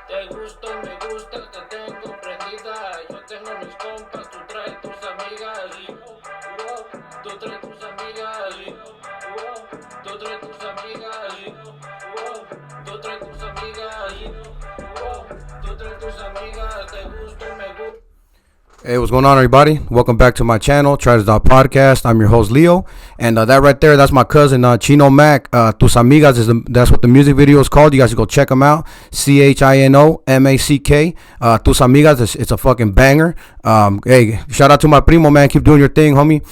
Te gusto, me gusta, te tengo prendida. Yo tengo mis compas, tú traes tus amigas. Tú traes tus amigas. Tú traes tus amigas. Tú traes tus amigas. Tú traes tus amigas. Te gusto, me gusta. Hey, what's going on, everybody? Welcome back to my channel, Traders Podcast. I'm your host, Leo, and that right there, that's my cousin, Chino Mac. Tus Amigas that's what the music video is called. You guys should go check him out. CHINOMACK. Tus Amigas. It's a fucking banger. Hey, shout out to my primo, man. Keep doing your thing, homie.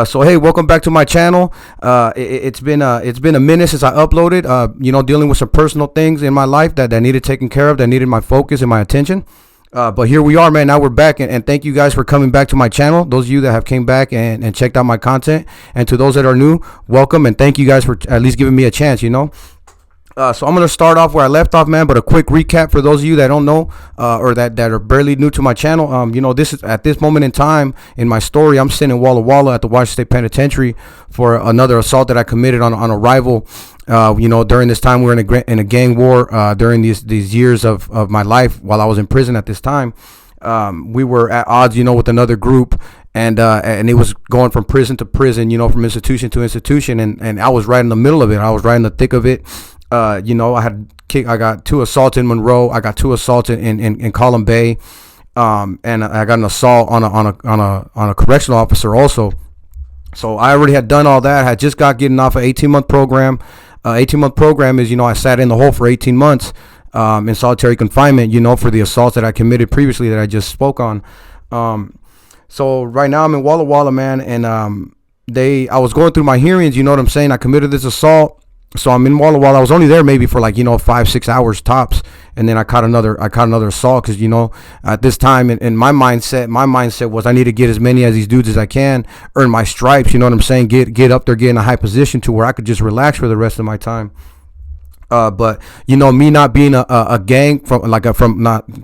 So hey, welcome back to my channel. It's been a minute since I uploaded. Dealing with some personal things in my life that needed taken care of, that needed my focus and my attention. But here we are, man. Now we're back, and thank you guys for coming back to my channel. Those of you that have came back and checked out my content, and to those that are new, welcome, and thank you guys for at least giving me a chance, So I'm going to start off where I left off, man, but a quick recap for those of you that don't know or that are barely new to my channel. This is at this moment in time in my story, I'm sitting in Walla Walla at the Washington State Penitentiary for another assault that I committed on a rival. During this time we were in a gang war during these years of my life while I was in prison at this time. We were at odds, with another group, and it was going from prison to prison, from institution to institution, and I was right in the middle of it. I was right in the thick of it. I got 2 assaults in Monroe. I got 2 assaults in Column Bay, and I got an assault on a correctional officer also. So I already had done all that. I had just got getting off an 18-month program. 18-month program is, I sat in the hole for 18 months in solitary confinement, for the assaults that I committed previously that I just spoke on. So right now I'm in Walla Walla, man, and I was going through my hearings, you know what I'm saying? I committed this assault. So I'm in Walla Walla. I was only there maybe for 5-6 hours tops, and then I caught another assault because at this time in my mindset was I need to get as many of these dudes as I can, earn my stripes. You know what I'm saying? Get up there, get in a high position to where I could just relax for the rest of my time. But me not being a gang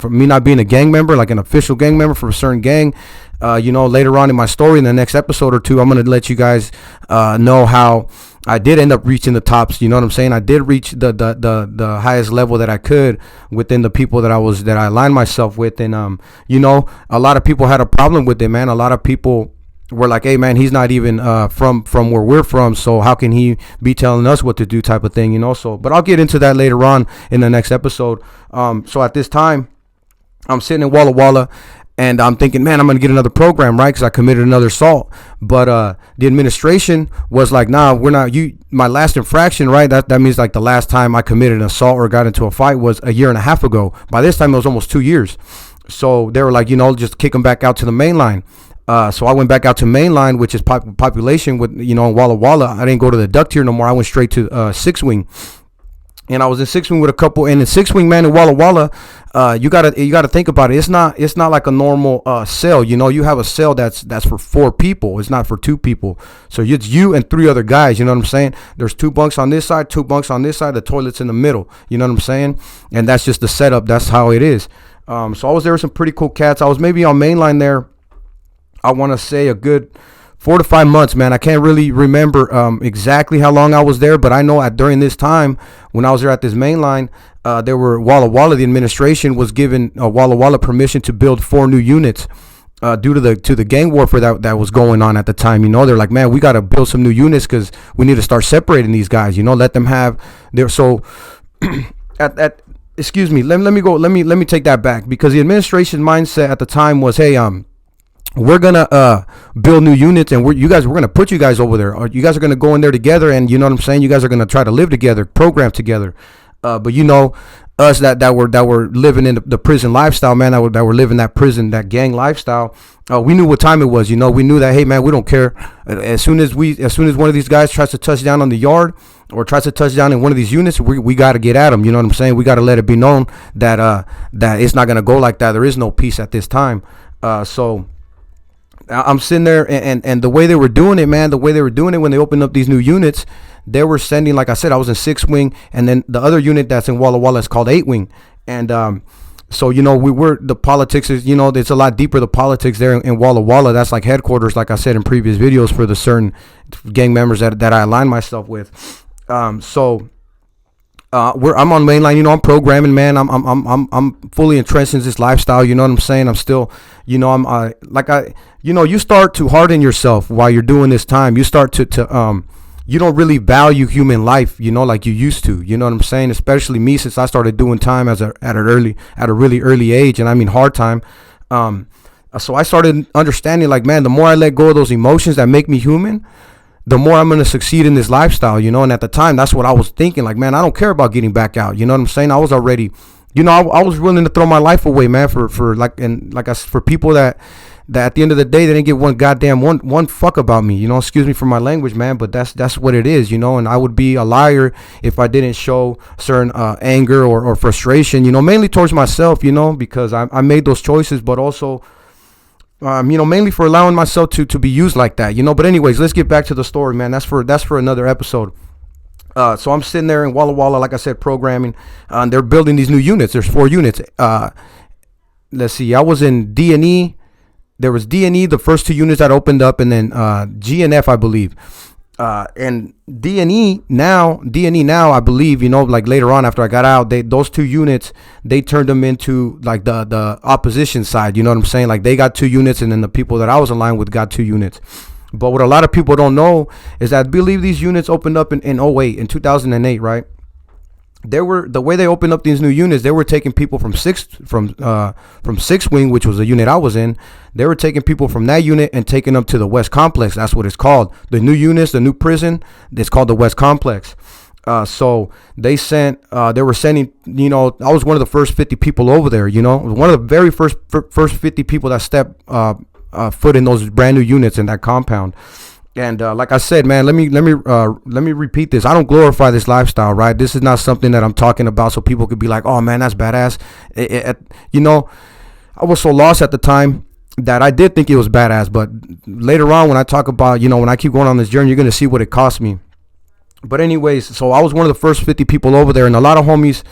me not being a gang member, like an official gang member from a certain gang. Later on in my story, in the next episode or two, I'm gonna let you guys know how I did end up reaching the tops. You know what I'm saying? I did reach the highest level that I could within the people that I aligned myself with, and a lot of people had a problem with it, man. A lot of people were like, hey man, he's not even from where we're from, so how can he be telling us what to do, type of thing, so. But I'll get into that later on in the next episode. So at this time I'm sitting in Walla Walla, and I'm thinking, man, I'm going to get another program, right? Because I committed another assault. But the administration was like, nah, we're not. My last infraction, right? That means like the last time I committed an assault or got into a fight was a year and a half ago. By this time, it was almost 2 years. So they were like, just kick them back out to the main line. So I went back out to mainline, which is population with, in Walla Walla. I didn't go to the duck tier no more. I went straight to 6 wing. And I was in 6 wing with a couple, and in 6 wing, man, in Walla Walla, you gotta think about it. It's not like a normal cell. You have a cell that's for 4 people. It's not for 2 people. So it's you and 3 other guys. You know what I'm saying? There's 2 bunks on this side, 2 bunks on this side. The toilet's in the middle. You know what I'm saying? And that's just the setup. That's how it is. So I was there with some pretty cool cats. I was maybe on mainline there, I want to say a good 4 to 5 months, man. I can't really remember exactly how long I was there, but I know during this time when I was there at this main line, there were Walla Walla. The administration was given Walla Walla permission to build 4 new units due to the gang warfare that was going on at the time. They're like, man, we got to build some new units because we need to start separating these guys. Let them have their excuse me. Let me take that back, because the administration mindset at the time was, hey, we're gonna build new units, and we're gonna put you guys over there, or you guys are gonna go in there together, and you know what I'm saying, you guys are gonna try to live together, program together. But us that were living in the prison lifestyle, man, that were living that gang lifestyle, we knew what time it was. We knew that, hey man, we don't care. As soon as one of these guys tries to touch down on the yard or tries to touch down in one of these units, we got to get at them. You know what I'm saying? We got to let it be known that it's not gonna go like that. There is no peace at this time. So I'm sitting there, and the way they were doing it, man, when they opened up these new units, they were sending, like I said, I was in 6 wing, and then the other unit that's in Walla Walla is called 8 wing. And so, the politics is, it's a lot deeper, the politics there in Walla Walla. That's like headquarters, like I said in previous videos, for the certain gang members that I align myself with. So I'm on mainline, I'm programming, man. I'm fully entrenched in this lifestyle. You know what I'm saying? I'm still, you start to harden yourself while you're doing this time. You start to you don't really value human life, like you used to. You know what I'm saying? Especially me, since I started doing time at a really early age, and I mean hard time. So I started understanding, like, man, the more I let go of those emotions that make me human, the more I'm going to succeed in this lifestyle, and at the time, that's what I was thinking. Like, man, I don't care about getting back out. You know what I'm saying? I was already, I was willing to throw my life away, man, for people that at the end of the day, they didn't give one fuck about me, excuse me for my language, man, but that's what it is, and I would be a liar if I didn't show certain anger or frustration, mainly towards myself, because I made those choices, but also, mainly for allowing myself to be used like that, But anyways, let's get back to the story, man. That's for another episode. So I'm sitting there in Walla Walla, like I said, programming. They're building these new units. There's 4 units. Let's see. I was in D&E. There was D&E, the first 2 units that opened up, and then G and F, I believe. And D&E now, I believe, like later on after I got out, those 2 units, they turned them into like the opposition side. You know what I'm saying? Like they got 2 units, and then the people that I was aligned with got 2 units. But what a lot of people don't know is that I believe these units opened up in 2008, right? The way they opened up these new units, they were taking people from sixth wing, which was the unit I was in. They were taking people from that unit and taking them to the West Complex. That's what it's called. The new units, the new prison, it's called the West Complex. So they were sending, I was one of the first 50 people over there, one of the very first 50 people that stepped foot in those brand new units in that compound. And like I said, man, let me repeat this. I don't glorify this lifestyle, right? This is not something that I'm talking about so people could be like, oh man, that's badass. I was so lost at the time that I did think it was badass. But later on, when I talk about, when I keep going on this journey, you're going to see what it cost me. But anyways, so I was one of the first 50 people over there, and a lot of homies,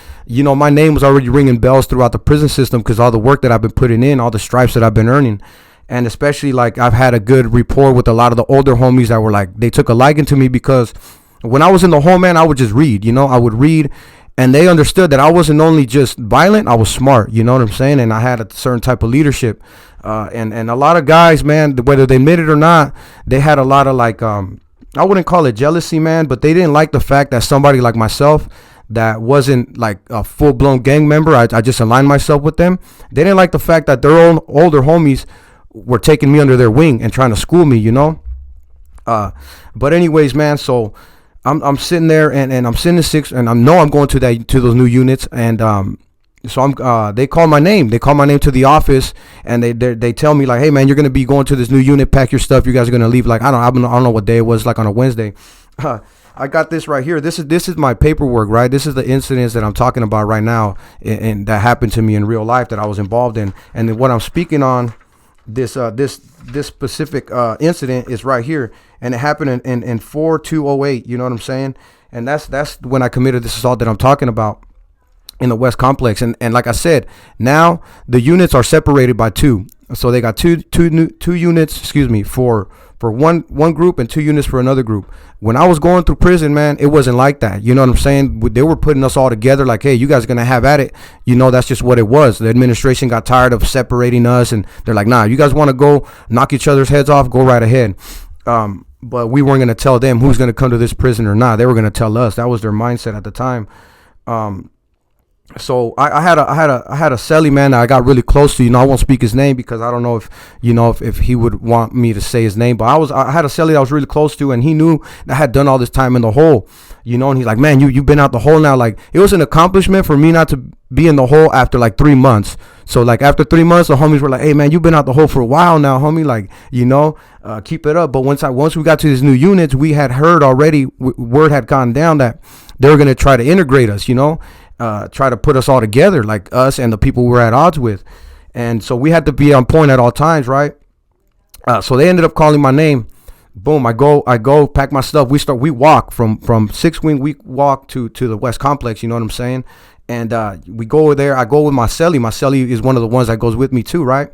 my name was already ringing bells throughout the prison system because all the work that I've been putting in, all the stripes that I've been earning. And especially, like, I've had a good rapport with a lot of the older homies that were like, they took a liking to me because when I was in the hole, man, I would just read, I would read, and they understood that I wasn't only just violent, I was smart, you know what I'm saying? And I had a certain type of leadership. And a lot of guys, man, whether they admit it or not, they had a lot of like, I wouldn't call it jealousy, man, but they didn't like the fact that somebody like myself that wasn't like a full-blown gang member, I just aligned myself with them. They didn't like the fact that their own older homies were taking me under their wing and trying to school me, but anyways, man, so I'm sitting there and I'm sitting in 6, and I know I'm going to those new units, and so they call my name to the office, and they tell me like, hey man, you're gonna be going to this new unit, pack your stuff, you guys are gonna leave, like I don't know what day it was, like on a Wednesday. I got this right here. This is my paperwork, right? This is the incidents that I'm talking about right now, and that happened to me in real life that I was involved in, and then what I'm speaking on, this specific incident is right here, and it happened in 4/2/08. You know what I'm saying? And that's when I committed this assault that I'm talking about in the West Complex. And like I said, now the units are separated by 2. So they got two units, for one group, and 2 units for another group. When I was going through prison, man, it wasn't like that. You know what I'm saying? They were putting us all together like, hey, you guys are going to have at it. That's just what it was. The administration got tired of separating us, and they're like, nah, you guys want to go knock each other's heads off, go right ahead. But we weren't going to tell them who's going to come to this prison or not. They were going to tell us. That was their mindset at the time. So I had a celly, man, that I got really close to. I won't speak his name because I don't know if he would want me to say his name. But I had a celly that I was really close to, and he knew that I had done all this time in the hole. And he's like, man, you've been out the hole now. Like, it was an accomplishment for me not to be in the hole after like 3 months. So like after 3 months, the homies were like, hey man, you've been out the hole for a while now, homie. Like, keep it up. But once we got to these new units, we had heard already, word had gone down that they were gonna try to integrate us, try to put us all together, like us and the people we were at odds with. And so we had to be on point at all times, right? So they ended up calling my name. Boom, I go pack my stuff. We walk from 6th wing, we walk to the West Complex, you know what I'm saying? And we go over there. I go with my celly. My celly is one of the ones that goes with me too, right?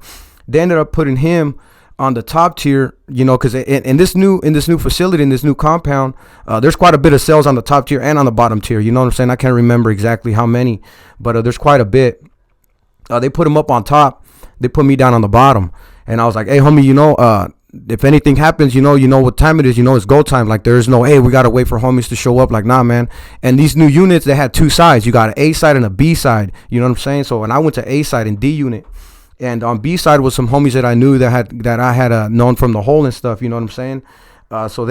They ended up putting him on the top tier, you know, because in this new facility, in this new compound, there's quite a bit of cells on the top tier and on the bottom tier. You know what I'm saying? I can't remember exactly how many, but there's quite a bit. They put them up on top. They put me down on the bottom, and I was like, hey, homie, you know, if anything happens, you know what time it is. You know, it's go time. Like, there's no, hey, we gotta wait for homies to show up. Like, nah, man. And these new units, they had two sides. You got an A side and a B side. You know what I'm saying? So, and I went to A side and D unit. And on B side was some homies that I knew that I had known from the hole and stuff. You know what I'm saying? So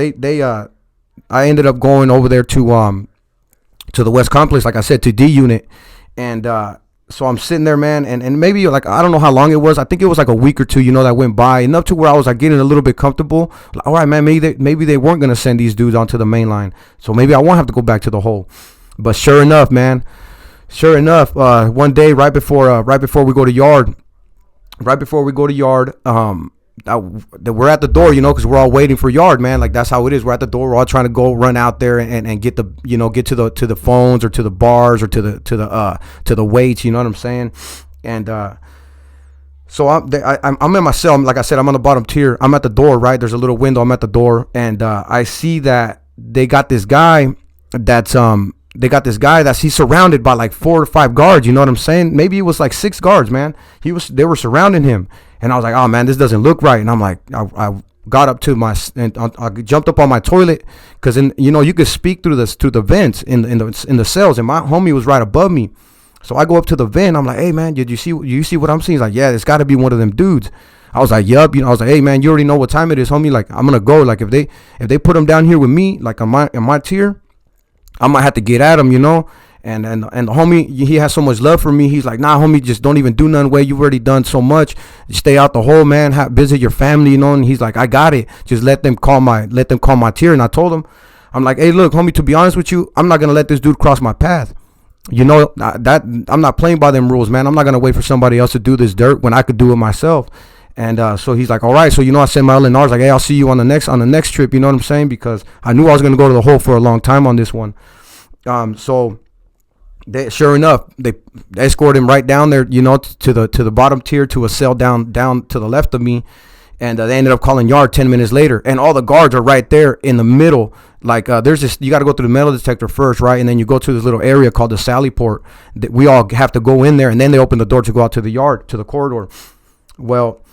I ended up going over there to the West Complex, like I said, to D unit, and so I'm sitting there, man, and maybe like I don't know how long it was. I think it was like a week or two, you know, that went by, enough to where I was like getting a little bit comfortable. Like, all right, man, maybe they weren't gonna send these dudes onto the main line, so maybe I won't have to go back to the hole. But sure enough, man, one day right before we go to yard. Right before we go to yard, we're at the door, you know, because we're all waiting for yard, man. Like, that's how it is. We're at the door. We're all trying to run out there and get the, you know, get to the phones or to the bars or to the weights. You know what I'm saying? And so I'm in my cell. Like I said, I'm on the bottom tier. I'm at the door, right? There's a little window. I'm at the door, and I see that they got this guy that's he's surrounded by like 4 or 5 guards. You know what I'm saying? Maybe it was like 6 guards, man. They were surrounding him, and I was like, oh man, this doesn't look right. And I'm like, I got up to I jumped up on my toilet, because you know, you could speak through the vents in the cells, and my homie was right above me. So I go up to the vent. I'm like, hey man, did you see what I'm seeing? He's like, yeah, it's got to be one of them dudes. I was like, yup. You know, I was like, hey man, you already know what time it is, homie. Like, I'm gonna go. Like, if they put him down here with me, like on my tier, I might have to get at him, you know. And the homie, he has so much love for me. He's like, nah, homie, just don't even do nothing. Way you've already done so much. Just stay out the hole, man. Visit your family, you know. And he's like, I got it. Just let them call my tier. And I told him, I'm like, hey, look, homie, to be honest with you, I'm not gonna let this dude cross my path. You know, that I'm not playing by them rules, man. I'm not gonna wait for somebody else to do this dirt when I could do it myself. And so he's like, all right. So, you know, I sent my LNRs like, hey, I'll see you on the next trip. You know what I'm saying? Because I knew I was gonna go to the hole for a long time on this one. So sure enough, they escorted him right down there, you know, to the bottom tier, to a cell down to the left of me. And they ended up calling yard 10 minutes later, and all the guards are right there in the middle. Like, there's this, you got to go through the metal detector first, right? And then you go to this little area called the Sally Port. We all have to go in there, and then they open the door to go out to the yard, to the corridor. Well,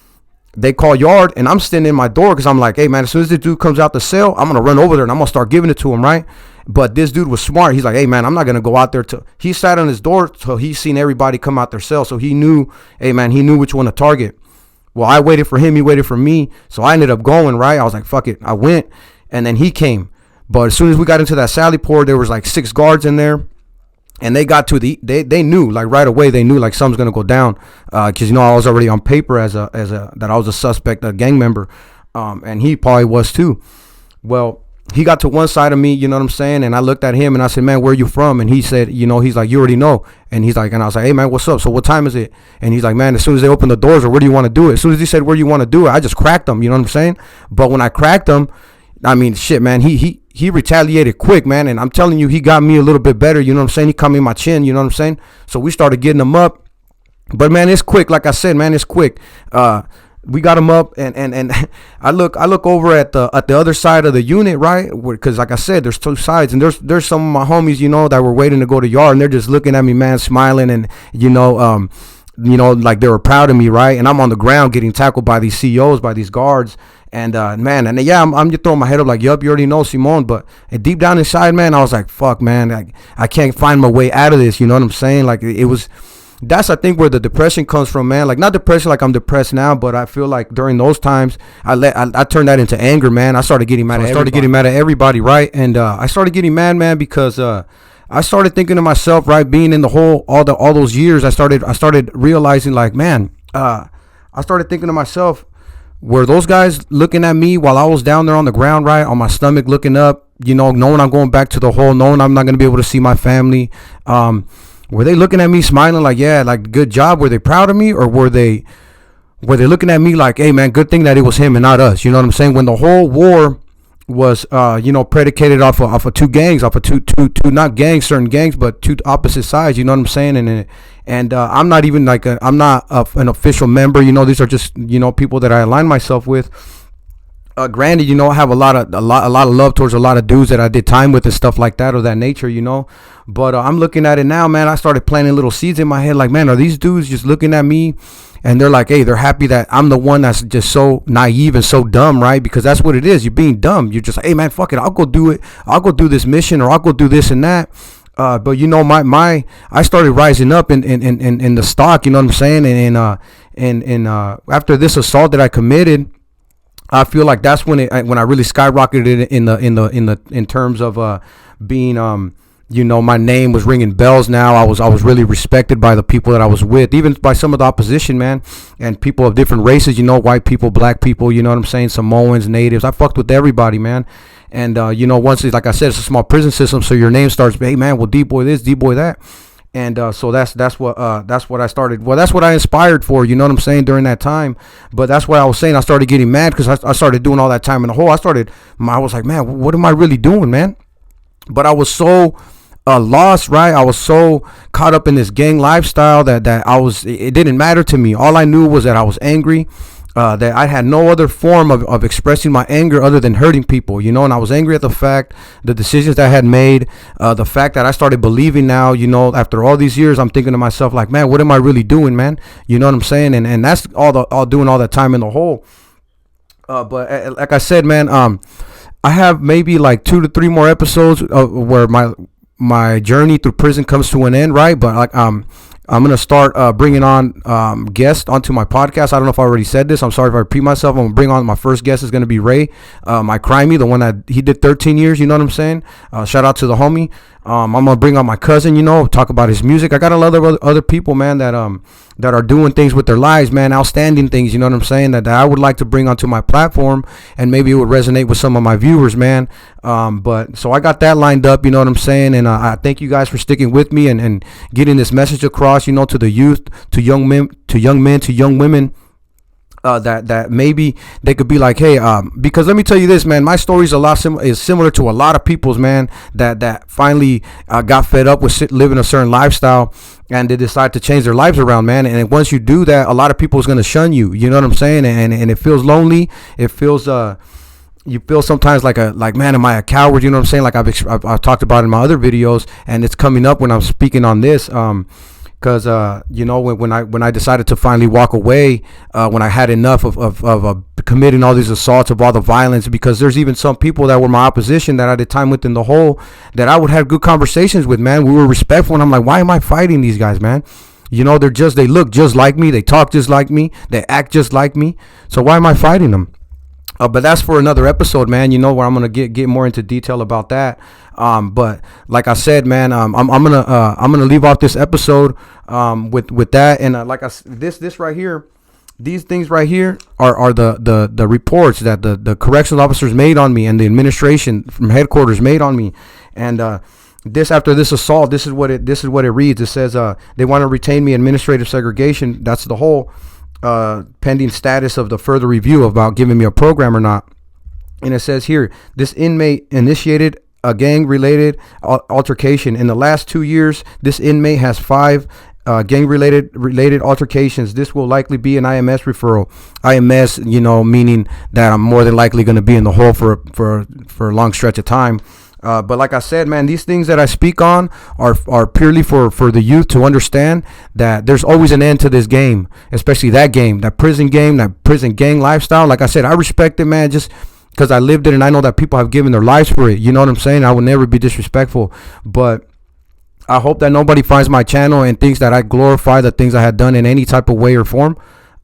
they call yard, and I'm standing in my door, because I'm like, hey man, as soon as this dude comes out the cell, I'm gonna run over there and I'm gonna start giving it to him, right? But this dude was smart. He's like, hey man, I'm not gonna go out there. He sat on his door, so he's seen everybody come out their cell, so he knew, hey man, he knew which one to target. Well, I waited for him, he waited for me, so I ended up going, right? I was like, fuck it, I went, and then he came. But as soon as we got into that Sally Port, there was like 6 guards in there. And they got to they knew, like, right away, they knew like something's gonna go down, because, you know, I was already on paper as that I was a suspect, a gang member, and he probably was too. Well, he got to one side of me, you know what I'm saying, and I looked at him and I said, man, where are you from? And he said, you know, he's like, you already know. And he's like, and I was like, hey man, what's up? So what time is it? And he's like, man, as soon as they open the doors, or where do you want to do it? As soon as he said where do you want to do it, I just cracked him, you know what I'm saying? But when I cracked him, I mean, shit, man, he retaliated quick, man. And I'm telling you, he got me a little bit better. You know what I'm saying? He caught me in my chin. You know what I'm saying? So we started getting him up. But, man, it's quick. Like I said, man, it's quick. We got him up. And I look over at the other side of the unit, right? Because, like I said, there's 2 sides. And there's some of my homies, you know, that were waiting to go to yard. And they're just looking at me, man, smiling. And, you know, like they were proud of me, right? And I'm on the ground getting tackled by these COs, by these guards. And man, and yeah, I'm just throwing my head up like, yup, you already know, Simone. But deep down inside, man, I was like, fuck, man, I can't find my way out of this. You know what I'm saying? Like, that's, I think, where the depression comes from, man. Like, not depression like I'm depressed now, but I feel like during those times, I turned that into anger, man. I started getting mad at everybody, right? And I started getting mad, man, because I started thinking to myself, right, being in the hole all those years, I started realizing, like, man, I started thinking to myself, were those guys looking at me while I was down there on the ground, right, on my stomach, looking up, you know, knowing I'm going back to the hole, knowing I'm not going to be able to see my family? Were they looking at me smiling like, yeah, like, good job? Were they proud of me? Or were they looking at me like, hey man, good thing that it was him and not us? You know what I'm saying? When the whole war was, you know, predicated off of 2 gangs, off of two, not gangs, certain gangs, but 2 opposite sides, you know what I'm saying? And I'm not even like I'm not an official member. These are just people that I align myself with. Granted, I have a lot of love towards a lot of dudes that I did time with and stuff like that, of that nature, But I'm looking at it now, man. I started planting little seeds in my head, like, man, are these dudes just looking at me, and they're like, hey, they're happy that I'm the one that's just so naive and so dumb, right? Because that's what it is. You're being dumb. You're just like, hey, man, fuck it. I'll go do it. I'll go do this mission, or I'll go do this and that. But I started rising up in the stock. You know what I'm saying? And after this assault that I committed, I feel like that's when I really skyrocketed in terms of being my name was ringing bells. Now I was really respected by the people that I was with, even by some of the opposition, man, and people of different races. White people, black people. You know what I'm saying? Samoans, natives. I fucked with everybody, man. And once it's like I said, it's a small prison system, so your name starts. Hey, man, well, D-boy this, D-boy that. And so that's what I started. Well, that's what I inspired for. You know what I'm saying, during that time. But that's what I was saying. I started getting mad because I started doing all that time in the hole. I was like, man, what am I really doing, man? But I was so lost, right? I was so caught up in this gang lifestyle that it didn't matter to me. All I knew was that I was angry. That I had no other form of expressing my anger other than hurting people, and I was angry at the decisions that I had made, the fact that I started believing now, after all these years, I'm thinking to myself, like, man, what am I really doing, man? You know what I'm saying? And that's all doing all that time in the hole. But like I said, man, I have maybe like 2 to 3 more episodes where my journey through prison comes to an end, right? But like, I'm going to start bringing on guests onto my podcast. I don't know if I already said this. I'm sorry if I repeat myself. I'm going to bring on my first guest is going to be Ray, my crimey, the one that he did 13 years. You know what I'm saying? Shout out to the homie. I'm going to bring on my cousin, talk about his music. I got a lot of other people, man, that are doing things with their lives, man, outstanding things, you know what I'm saying, that I would like to bring onto my platform, and maybe it would resonate with some of my viewers, man. But so I got that lined up, you know what I'm saying, and I thank you guys for sticking with me and getting this message across, to the youth, to young men, to young women. That maybe they could be like, hey, because let me tell you this, man, my story is similar to a lot of people's, man, that finally got fed up with living a certain lifestyle, and they decide to change their lives around, man. And once you do that, a lot of people is going to shun you, you know what I'm saying? And it feels lonely. It feels you feel sometimes like man, am I a coward? You know what I'm saying? Like I've talked about in my other videos, and it's coming up when I'm speaking on this. Because when I decided to finally walk away, when I had enough of committing all these assaults, of all the violence, because there's even some people that were my opposition that I did time with in the hole, that I would have good conversations with, man. We were respectful, and I'm like, why am I fighting these guys, man? They look just like me, they talk just like me, they act just like me. So why am I fighting them? But that's for another episode, man. Where I'm gonna get more into detail about that. But like I said, man, I'm gonna leave off this episode with that. And like this right here, these things right here are the reports that the correctional officers made on me, and the administration from headquarters made on me. And after this assault, this is what it reads. It says they want to retain me administrative segregation. That's the whole. Pending status of the further review about giving me a program or not. And it says here, this inmate initiated a gang-related altercation. In the last 2 years, this inmate has 5 gang-related altercations. This will likely be an IMS referral. IMS, meaning that I'm more than likely going to be in the hole for a long stretch of time. But like I said, man, these things that I speak on are purely for the youth to understand that there's always an end to this game, especially that prison gang lifestyle. Like I said, I respect it, man, just because I lived it, and I know that people have given their lives for it. You know what I'm saying? I would never be disrespectful, but I hope that nobody finds my channel and thinks that I glorify the things I had done in any type of way or form.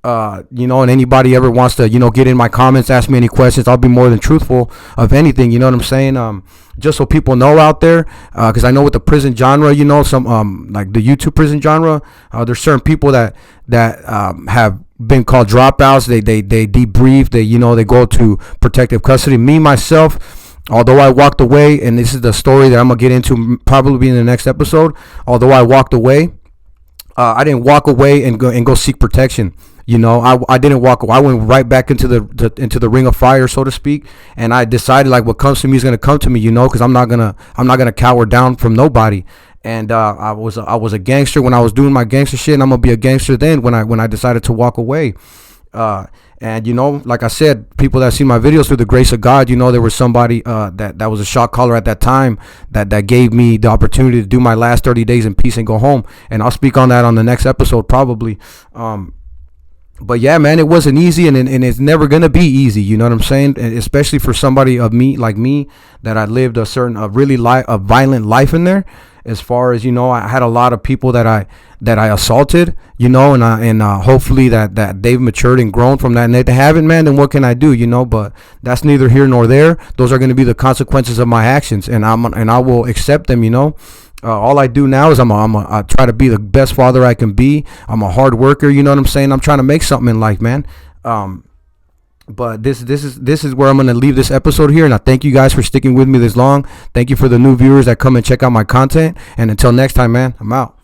And anybody ever wants to, get in my comments, ask me any questions, I'll be more than truthful of anything, you know what I'm saying? Just so people know out there, because I know with the prison genre, some like the YouTube prison genre, there's certain people that have been called dropouts. They debrief, they go to protective custody. Me, myself, although I walked away, and this is the story that I'm gonna get into probably in the next episode, although I walked away, I didn't walk away and go seek protection. I didn't walk away. I went right back into the ring of fire, so to speak, and I decided, like, what comes to me is gonna come to me, because I'm not gonna cower down from nobody. and I was a gangster when I was doing my gangster shit, and I'm gonna be a gangster then when I decided to walk away. And you know, like I said, people that see my videos, through the grace of God, you know, there was somebody that was a shot caller at that time that gave me the opportunity to do my last 30 days in peace and go home. And I'll speak on that on the next episode probably. But yeah, man, it wasn't easy, and it's never gonna be easy. You know what I'm saying? And especially for somebody of me, like me, that I lived a violent life in there. As far as, you know, I had a lot of people that I assaulted, you know, and hopefully that they've matured and grown from that. And if they haven't, man, then what can I do, you know? But that's neither here nor there. Those are going to be the consequences of my actions, and I will accept them, you know. All I do now is I try to be the best father I can be. I'm a hard worker, you know what I'm saying? I'm trying to make something in life, man. But this is where I'm going to leave this episode here, and I thank you guys for sticking with me this long. Thank you for the new viewers that come and check out my content, and until next time, man, I'm out.